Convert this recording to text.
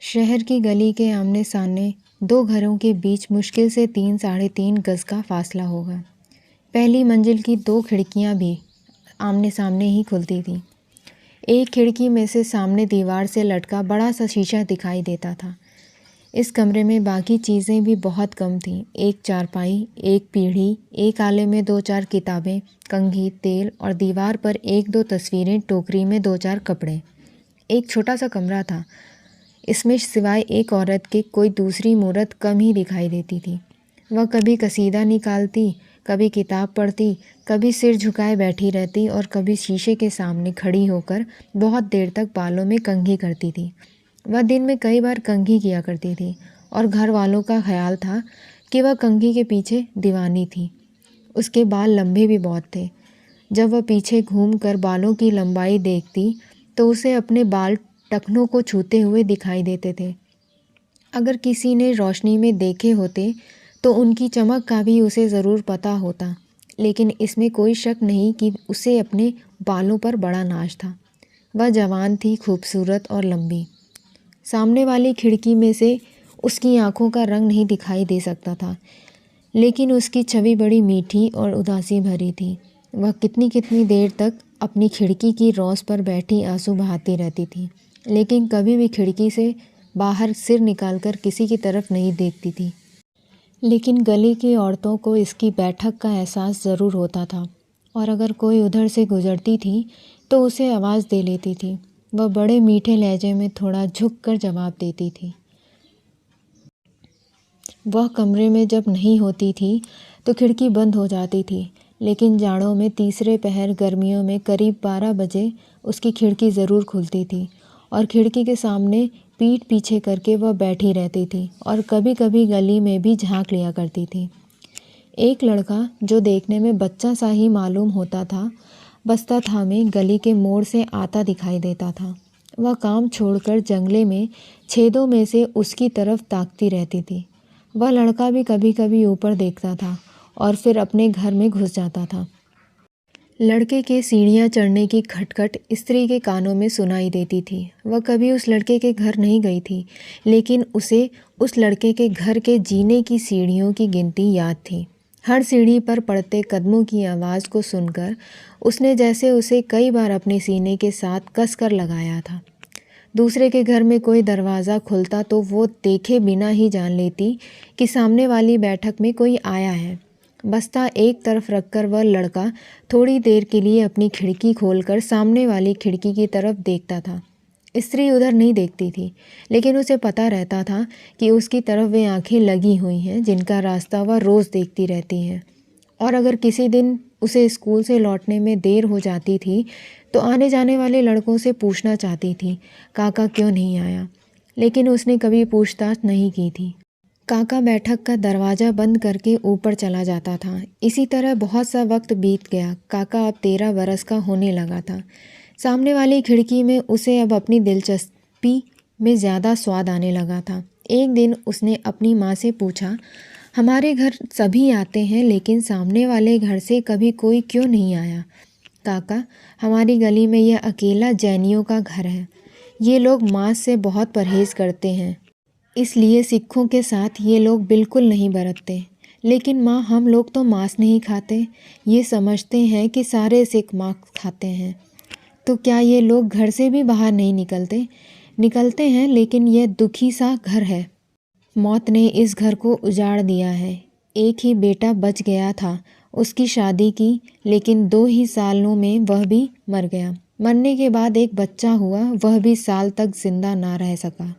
शहर की गली के आमने सामने दो घरों के बीच मुश्किल से 3 साढ़े 3 गज का फासला होगा। पहली मंजिल की दो खिड़कियां भी आमने सामने ही खुलती थीं। एक खिड़की में से सामने दीवार से लटका बड़ा सा शीशा दिखाई देता था। इस कमरे में बाकी चीज़ें भी बहुत कम थीं। एक चारपाई, एक पीढ़ी, एक आले में 2-4 किताबें, कंघी, तेल और दीवार पर 1-2 तस्वीरें, टोकरी में 2-4 कपड़े। एक छोटा सा कमरा था। इसमें सिवाय एक औरत के कोई दूसरी मूरत कम ही दिखाई देती थी। वह कभी कसीदा निकालती, कभी किताब पढ़ती, कभी सिर झुकाए बैठी रहती और कभी शीशे के सामने खड़ी होकर बहुत देर तक बालों में कंघी करती थी। वह दिन में कई बार कंघी किया करती थी और घर वालों का ख्याल था कि वह कंघी के पीछे दीवानी थी। उसके बाल लंबे भी बहुत थे। जब वह पीछे घूमकर बालों की लंबाई देखती तो उसे अपने बाल टखनों को छूते हुए दिखाई देते थे। अगर किसी ने रोशनी में देखे होते तो उनकी चमक का भी उसे ज़रूर पता होता, लेकिन इसमें कोई शक नहीं कि उसे अपने बालों पर बड़ा नाज था। वह जवान थी, खूबसूरत और लंबी। सामने वाली खिड़की में से उसकी आंखों का रंग नहीं दिखाई दे सकता था, लेकिन उसकी छवि बड़ी मीठी और उदासी भरी थी। वह कितनी कितनी देर तक अपनी खिड़की की रौस पर बैठी आंसू बहाती रहती थी, लेकिन कभी भी खिड़की से बाहर सिर निकालकर किसी की तरफ नहीं देखती थी। लेकिन गली की औरतों को इसकी बैठक का एहसास ज़रूर होता था और अगर कोई उधर से गुजरती थी तो उसे आवाज़ दे लेती थी। वह बड़े मीठे लहजे में थोड़ा झुक कर जवाब देती थी। वह कमरे में जब नहीं होती थी तो खिड़की बंद हो जाती थी, लेकिन जाड़ों में तीसरे पहर, गर्मियों में करीब 12 बजे उसकी खिड़की ज़रूर खुलती थी और खिड़की के सामने पीठ पीछे करके वह बैठी रहती थी और कभी कभी गली में भी झांक लिया करती थी। एक लड़का जो देखने में बच्चा सा ही मालूम होता था, बस्ता थामे गली के मोड़ से आता दिखाई देता था। वह काम छोड़कर जंगले में छेदों में से उसकी तरफ ताकती रहती थी। वह लड़का भी कभी कभी ऊपर देखता था और फिर अपने घर में घुस जाता था। लड़के के सीढ़ियाँ चढ़ने की खटखट स्त्री के कानों में सुनाई देती थी। वह कभी उस लड़के के घर नहीं गई थी, लेकिन उसे उस लड़के के घर के जीने की सीढ़ियों की गिनती याद थी। हर सीढ़ी पर पड़ते कदमों की आवाज़ को सुनकर उसने जैसे उसे कई बार अपने सीने के साथ कस कर लगाया था। दूसरे के घर में कोई दरवाज़ा खुलता तो वो देखे बिना ही जान लेती कि सामने वाली बैठक में कोई आया है। बस्ता एक तरफ रखकर वह लड़का थोड़ी देर के लिए अपनी खिड़की खोलकर सामने वाली खिड़की की तरफ देखता था। स्त्री उधर नहीं देखती थी, लेकिन उसे पता रहता था कि उसकी तरफ वे आंखें लगी हुई हैं जिनका रास्ता वह रोज़ देखती रहती है। और अगर किसी दिन उसे स्कूल से लौटने में देर हो जाती थी तो आने जाने वाले लड़कों से पूछना चाहती थी, काका क्यों नहीं आया, लेकिन उसने कभी पूछताछ नहीं की थी। काका बैठक का दरवाज़ा बंद करके ऊपर चला जाता था। इसी तरह बहुत सा वक्त बीत गया। काका अब 13 बरस का होने लगा था। सामने वाली खिड़की में उसे अब अपनी दिलचस्पी में ज़्यादा स्वाद आने लगा था। एक दिन उसने अपनी माँ से पूछा, हमारे घर सभी आते हैं, लेकिन सामने वाले घर से कभी कोई क्यों नहीं आया? काका, हमारी गली में यह अकेला जैनियों का घर है। ये लोग मांस से बहुत परहेज़ करते हैं, इसलिए सिखों के साथ ये लोग बिल्कुल नहीं बरतते। लेकिन माँ, हम लोग तो मांस नहीं खाते। ये समझते हैं कि सारे सिख मांस खाते हैं। तो क्या ये लोग घर से भी बाहर नहीं निकलते? निकलते हैं, लेकिन यह दुखी सा घर है। मौत ने इस घर को उजाड़ दिया है। एक ही बेटा बच गया था, उसकी शादी की, लेकिन 2 ही सालों में वह भी मर गया। मरने के बाद एक बच्चा हुआ, वह भी साल तक जिंदा ना रह सका।